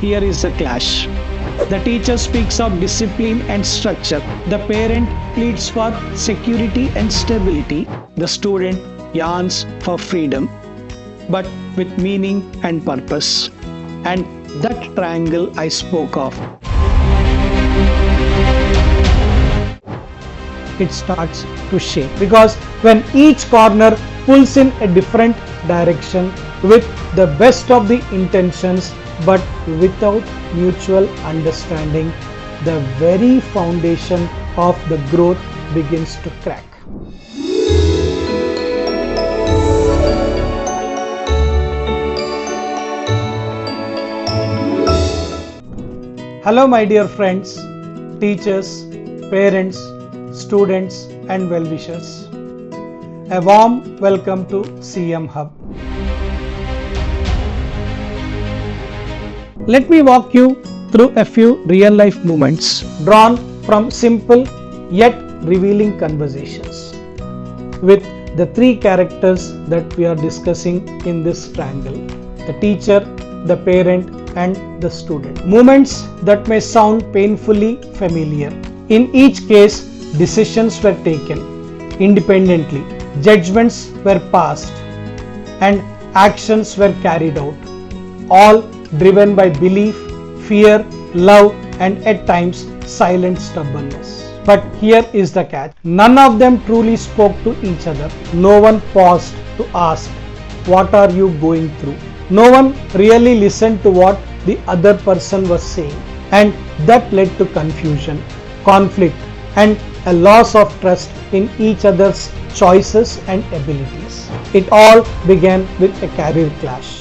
here is a clash. The teacher speaks of discipline and structure. The parent pleads for security and stability. The student yearns for freedom, but with meaning and purpose. And that triangle I spoke of, it starts to shake, because when each corner pulls in a different direction with the best of the intentions but without mutual understanding, the very foundation of the growth begins to crack. Hello my dear friends, teachers, parents, students and well-wishers. A warm welcome to CM Hub. Let me walk you through a few real-life moments drawn from simple yet revealing conversations with the three characters that we are discussing in this triangle: the teacher, the parent and the student. Moments that may sound painfully familiar. In each case, decisions were taken independently, judgments were passed, and actions were carried out, all driven by belief, fear, love, and at times silent stubbornness. But here is the catch. None of them truly spoke to each other. No one paused to ask, "What are you going through?" No one really listened to what the other person was saying, and that led to confusion, conflict, and a loss of trust in each other's choices and abilities. It all began with a career clash.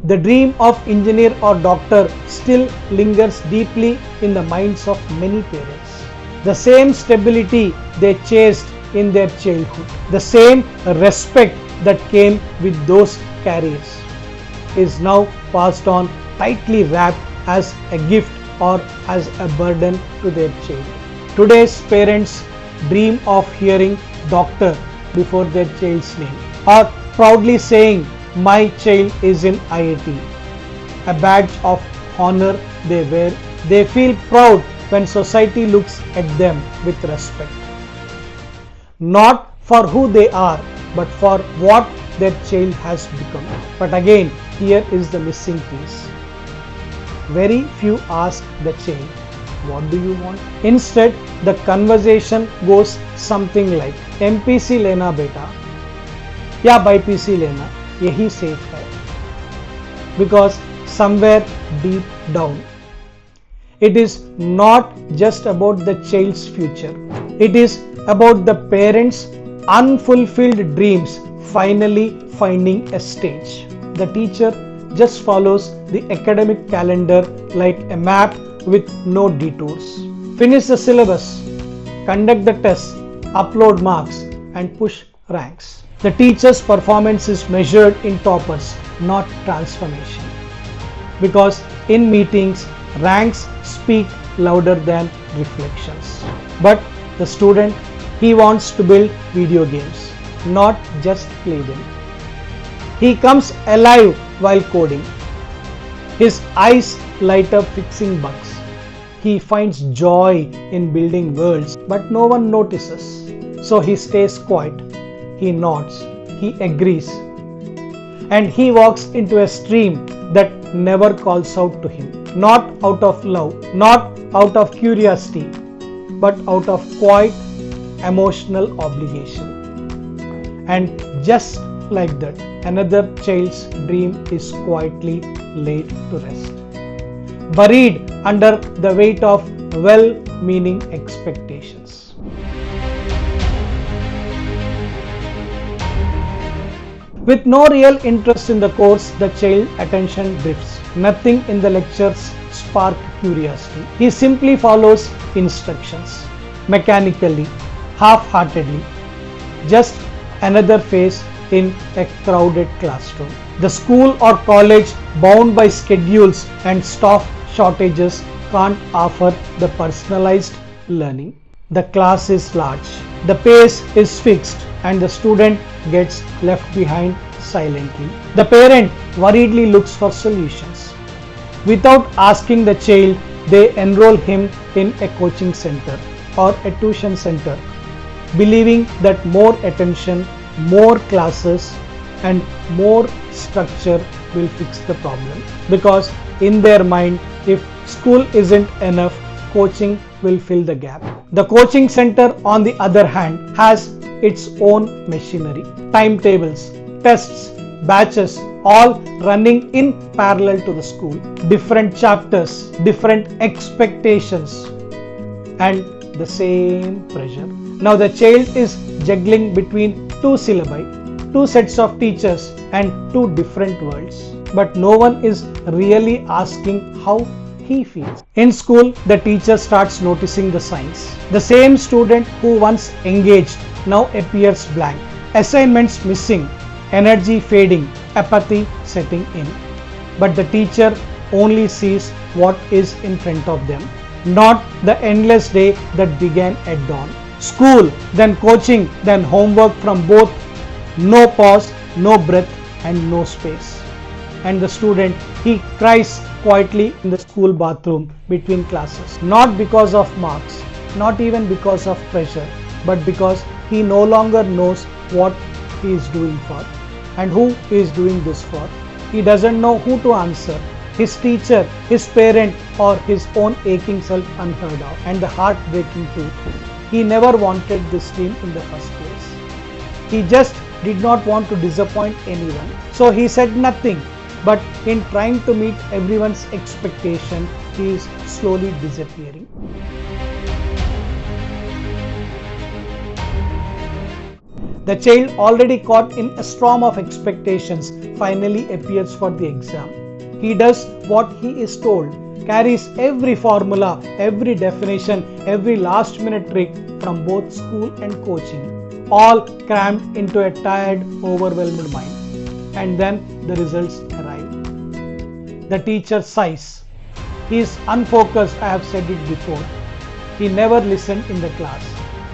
The dream of engineer or doctor still lingers deeply in the minds of many parents. The same stability they chased in their childhood, the same respect that came with those careers, is now passed on tightly wrapped as a gift or as a burden to their child. Today's parents dream of hearing doctor before their child's name, or proudly saying, "My child is in IIT," a badge of honor they wear. They feel proud when society looks at them with respect, not for who they are, but for what their child has become. But again, here is the missing piece. Very few ask the child, "What do you want?" Instead, the conversation goes something like, "MPC लेना बेटा या BPC लेना, यही safe है." Because somewhere deep down, it is not just about the child's future. It is about the parents' unfulfilled dreams finally finding a stage. The teacher just follows the academic calendar like a map with no detours. Finish the syllabus, conduct the tests, upload marks and push ranks. The teacher's performance is measured in toppers, not transformation. Because in meetings, ranks speak louder than reflections. But the student, he wants to build video games, not just play them. He comes alive while coding. His eyes light up fixing bugs. He finds joy in building worlds, but no one notices. So he stays quiet. He nods. He agrees. And he walks into a stream that never calls out to him. Not out of love, not out of curiosity, but out of quiet emotional obligation. And just like that, another child's dream is quietly laid to rest, buried under the weight of well-meaning expectations. With no real interest in the course, the child's attention drifts. Nothing in the lectures sparks curiosity. He simply follows instructions, mechanically, half-heartedly. Just another face in a crowded classroom. The school or college, bound by schedules and staff shortages, can't offer the personalized learning. The class is large, the pace is fixed, and the student gets left behind silently. The parent worriedly looks for solutions. Without asking the child, they enroll him in a coaching center or a tuition center, believing that more attention, more classes, and more structure will fix the problem. Because in their mind, if school isn't enough, coaching will fill the gap. The coaching center, on the other hand, has its own machinery, timetables, tests, batches, all running in parallel to the school. Different chapters, different expectations, and the same pressure. Now the child is juggling between two syllabi, two sets of teachers, and two different worlds. But no one is really asking how he feels. In school, the teacher starts noticing the signs. The same student who once engaged now appears blank. Assignments missing, energy fading, apathy setting in. But the teacher only sees what is in front of them, not the endless day that began at dawn. School, then coaching, then homework from both. No pause, no breath, and no space. And the student, he cries quietly in the school bathroom between classes. Not because of marks, not even because of pressure, but because he no longer knows what he is doing for and who he is doing this for. He doesn't know who to answer. His teacher, his parent, or his own aching self unheard of. And the heartbreaking truth, he never wanted this dream in the first place. He just did not want to disappoint anyone. So he said nothing. But in trying to meet everyone's expectation, he is slowly disappearing. The child, already caught in a storm of expectations, finally appears for the exam. He does what he is told, carries every formula, every definition, every last minute trick from both school and coaching, all crammed into a tired, overwhelmed mind. And then the results arrive. The teacher sighs. He is unfocused, I have said it before. He never listened in the class.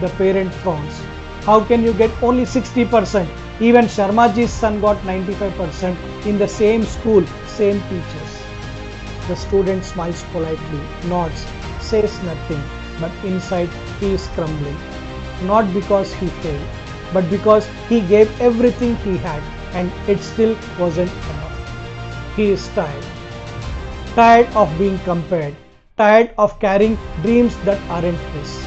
The parent frowns. How can you get only 60%? Even Sharmaji's son got 95% in the same school, same teachers. The student smiles politely, nods, says nothing, but inside he is crumbling. Not because he failed, but because he gave everything he had and it still wasn't enough. He is tired. Tired of being compared. Tired of carrying dreams that aren't his.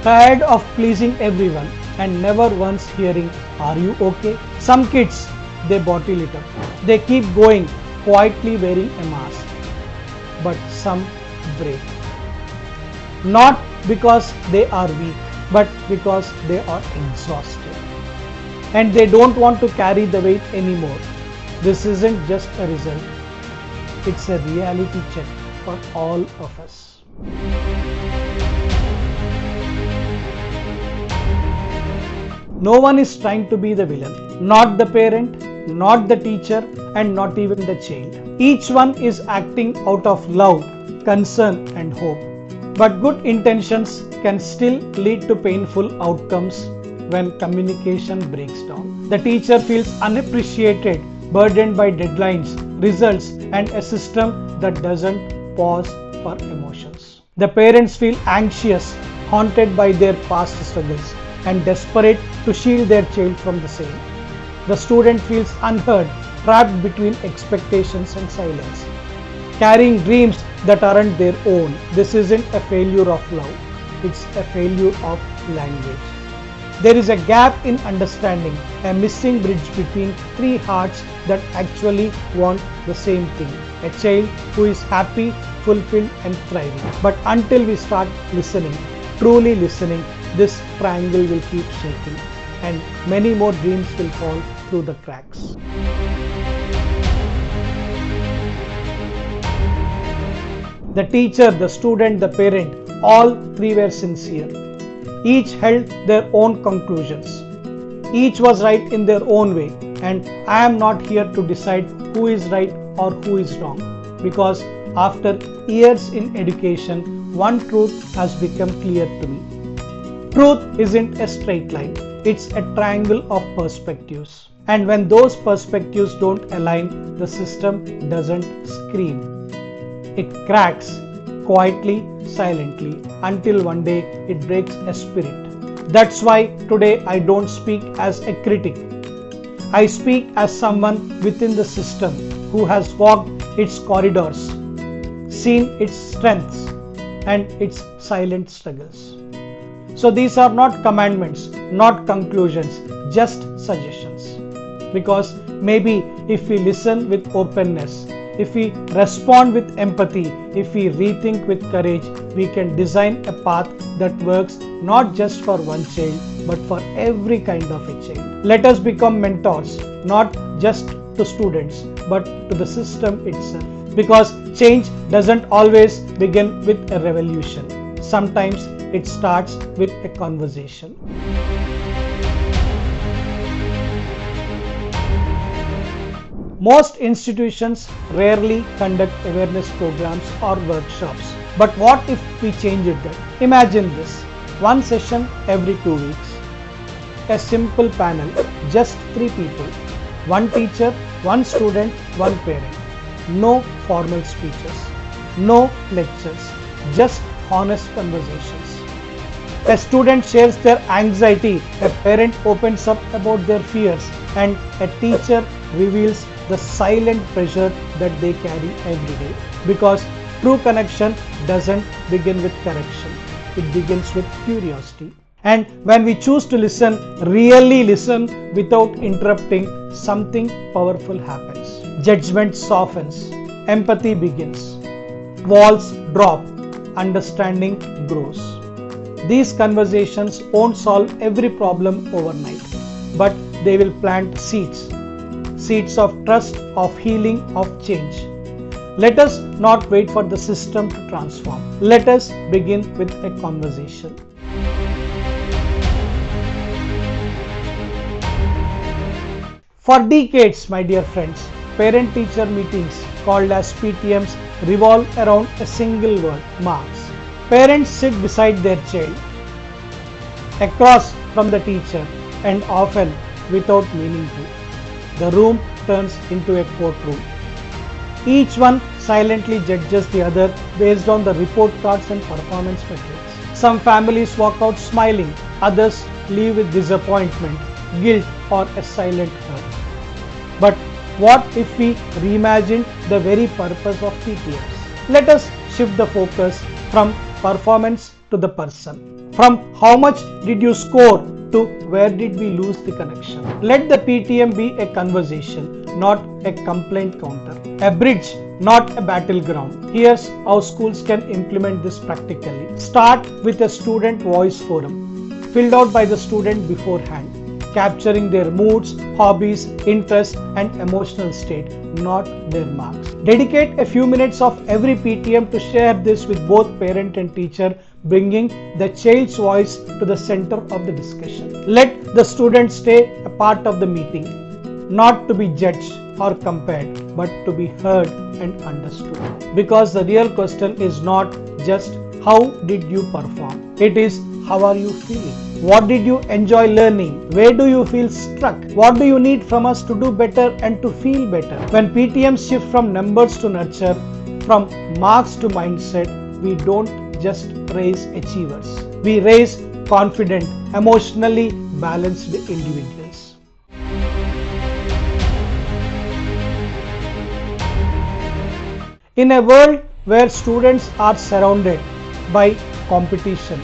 Tired of pleasing everyone and never once hearing, "Are you okay?" Some kids, they bottle it up. They keep going, quietly wearing a mask. But some break. Not because they are weak, but because they are exhausted. And they don't want to carry the weight anymore. This isn't just a result. It's a reality check for all of us. No one is trying to be the villain. Not the parent, not the teacher, and not even the child. Each one is acting out of love, concern, and hope. But good intentions can still lead to painful outcomes when communication breaks down. The teacher feels unappreciated, burdened by deadlines, results, and a system that doesn't pause for emotions. The parents feel anxious, haunted by their past struggles, and desperate to shield their child from the same. The student feels unheard, trapped between expectations and silence, carrying dreams that aren't their own. This isn't a failure of love, it's a failure of language. There is a gap in understanding, a missing bridge between three hearts that actually want the same thing. A child who is happy, fulfilled, and thriving. But until we start listening, truly listening, this triangle will keep shaking and many more dreams will fall through the cracks. The teacher, the student, the parent, all three were sincere. Each held their own conclusions. Each was right in their own way, and I am not here to decide who is right or who is wrong, because after years in education, one truth has become clear to me. Truth isn't a straight line, it's a triangle of perspectives. And when those perspectives don't align, the system doesn't scream. It cracks quietly, silently, until one day it breaks a spirit. That's why today I don't speak as a critic. I speak as someone within the system who has walked its corridors, seen its strengths and its silent struggles. So these are not commandments, not conclusions, just suggestions. Because maybe if we listen with openness, if we respond with empathy, if we rethink with courage, we can design a path that works not just for one child, but for every kind of a child. Let us become mentors, not just to students, but to the system itself. Because change doesn't always begin with a revolution. Sometimes it starts with a conversation. Most institutions rarely conduct awareness programs or workshops. But what if we changed that? Imagine this, one session every 2 weeks. A simple panel, just 3 people, one teacher, one student, one parent. No formal speeches, no lectures, just honest conversations. A student shares their anxiety, a parent opens up about their fears, and a teacher reveals the silent pressure that they carry every day. Because true connection doesn't begin with correction, it begins with curiosity. And when we choose to listen, really listen without interrupting, something powerful happens. Judgment softens, empathy begins, walls drop, understanding grows. These conversations won't solve every problem overnight, but they will plant seeds of trust, of healing, of change. Let us not wait for the system to transform. Let us begin with a conversation. For decades, my dear friends, parent-teacher meetings called as PTMs revolve around a single word, marks. Parents sit beside their child, across from the teacher, and often without meaning to. The room turns into a courtroom. Each one silently judges the other based on the report cards and performance metrics. Some families walk out smiling, others leave with disappointment, guilt, or a silent hurt. But what if we reimagine the very purpose of PTMs? Let us shift the focus from performance to the person. From how much did you score to where did we lose the connection? Let the PTM be a conversation, not a complaint counter. A bridge, not a battleground. Here's how schools can implement this practically. Start with a student voice forum, filled out by the student beforehand, capturing their moods, hobbies, interests, and emotional state, not their marks. Dedicate a few minutes of every PTM to share this with both parent and teacher, bringing the child's voice to the center of the discussion. Let the student stay a part of the meeting, not to be judged or compared, but to be heard and understood. Because the real question is not just how did you perform, it is how are you feeling? What did you enjoy learning? Where do you feel stuck? What do you need from us to do better and to feel better? When PTMs shift from numbers to nurture, from marks to mindset, we don't just raise achievers. We raise confident, emotionally balanced individuals. In a world where students are surrounded by competition,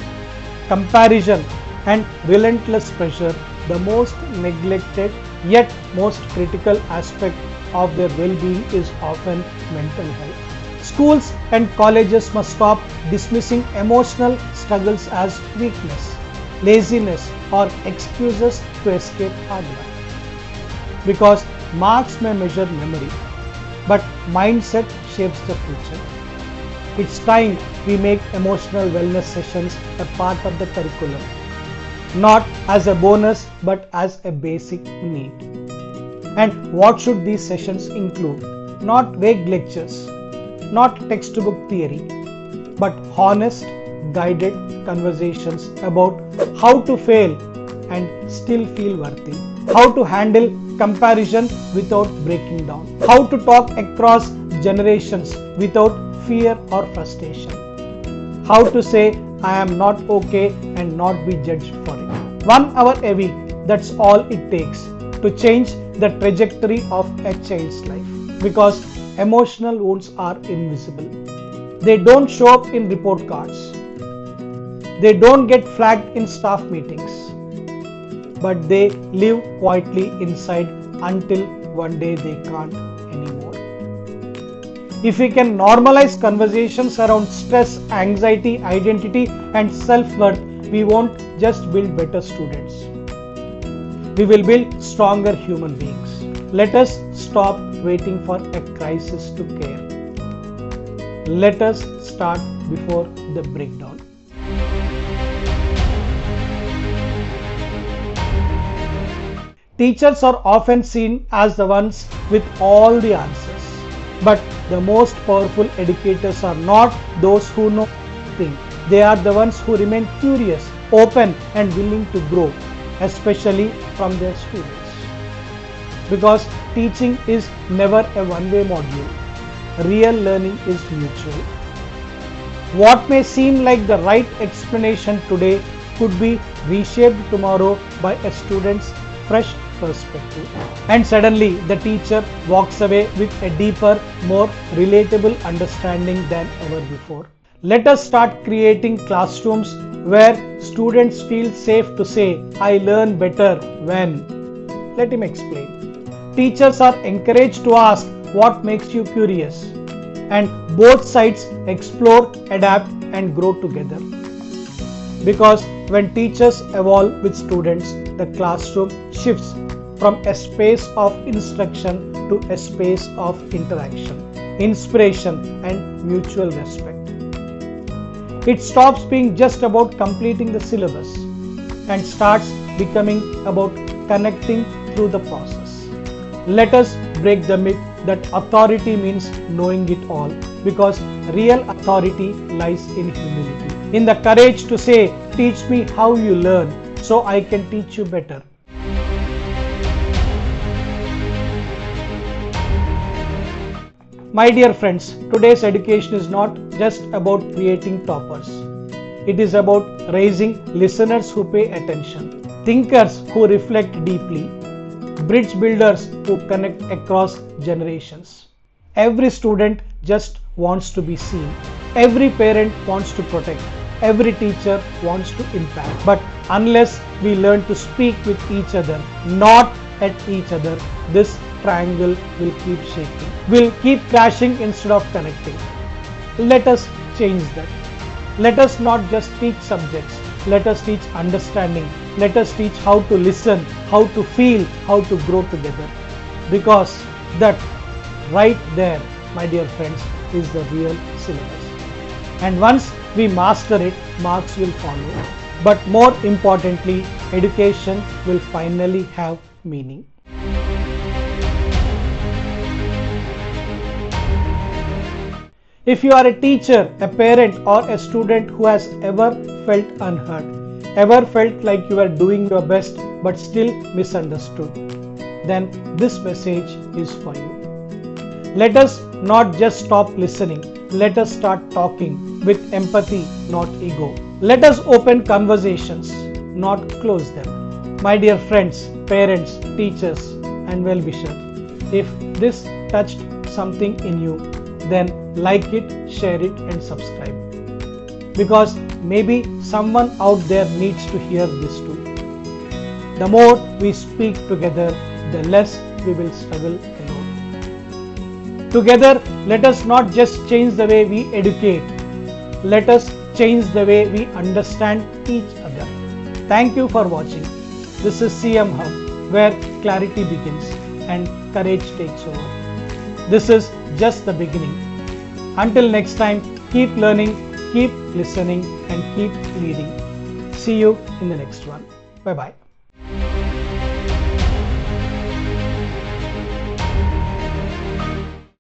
comparison, and relentless pressure, the most neglected yet most critical aspect of their well-being is often mental health. Schools and colleges must stop dismissing emotional struggles as weakness, laziness, or excuses to escape hard work. Because marks may measure memory, but mindset shapes the future. It's time we make emotional wellness sessions a part of the curriculum, not as a bonus but as a basic need. And what should these sessions include? Not vague lectures, not textbook theory, but honest, guided conversations about how to fail and still feel worthy, how to handle comparison without breaking down, how to talk across generations without fear or frustration, how to say I am not okay and not be judged for it. 1 hour a week, that's all it takes to change the trajectory of a child's life, because emotional wounds are invisible. They don't show up in report cards. They don't get flagged in staff meetings, but they live quietly inside until one day they can't anymore. If we can normalize conversations around stress, anxiety, identity, and self-worth, we won't just build better students. We will build stronger human beings. Let us stop waiting for a crisis to care. Let us start before the breakdown. Teachers are often seen as the ones with all the answers. But the most powerful educators are not those who know everything. They are the ones who remain curious, open, and willing to grow, especially from their students. Because teaching is never a one-way module. Real learning is mutual. What may seem like the right explanation today could be reshaped tomorrow by a student's fresh perspective. And suddenly the teacher walks away with a deeper, more relatable understanding than ever before. Let us start creating classrooms where students feel safe to say, I learn better when. Let him explain. Teachers are encouraged to ask what makes you curious, and both sides explore, adapt, and grow together. Because when teachers evolve with students, the classroom shifts from a space of instruction to a space of interaction, inspiration, and mutual respect. It stops being just about completing the syllabus and starts becoming about connecting through the process. Let us break the myth that authority means knowing it all, because real authority lies in humility, in the courage to say, teach me how you learn so I can teach you better. My dear friends, today's education is not just about creating toppers. It is about raising listeners who pay attention, thinkers who reflect deeply, bridge builders who connect across generations. Every student just wants to be seen. Every parent wants to protect. Every teacher wants to impact. But unless we learn to speak with each other, not at each other, this triangle will keep shaking. Will keep crashing instead of connecting. Let us change that. Let us not just teach subjects. Let us teach understanding. Let us teach how to listen, how to feel, how to grow together. Because that right there, my dear friends, is the real syllabus. And once we master it, marks will follow. But more importantly, education will finally have meaning. If you are a teacher, a parent, or a student who has ever felt unheard, ever felt like you are doing your best but still misunderstood, then this message is for you. Let us not just stop listening. Let us start talking with empathy, not ego. Let us open conversations, not close them. My dear friends, parents, teachers, and well-wishers, if this touched something in you, then like it, share it, and subscribe. Because maybe someone out there needs to hear this too. The more we speak together, the less we will struggle alone. Together, let us not just change the way we educate. Let us change the way we understand each other. Thank you for watching. This is CM Hub, where clarity begins and courage takes over. This is just the beginning. Until next time, keep learning, keep listening, and keep leading. See you in the next one. Bye-bye.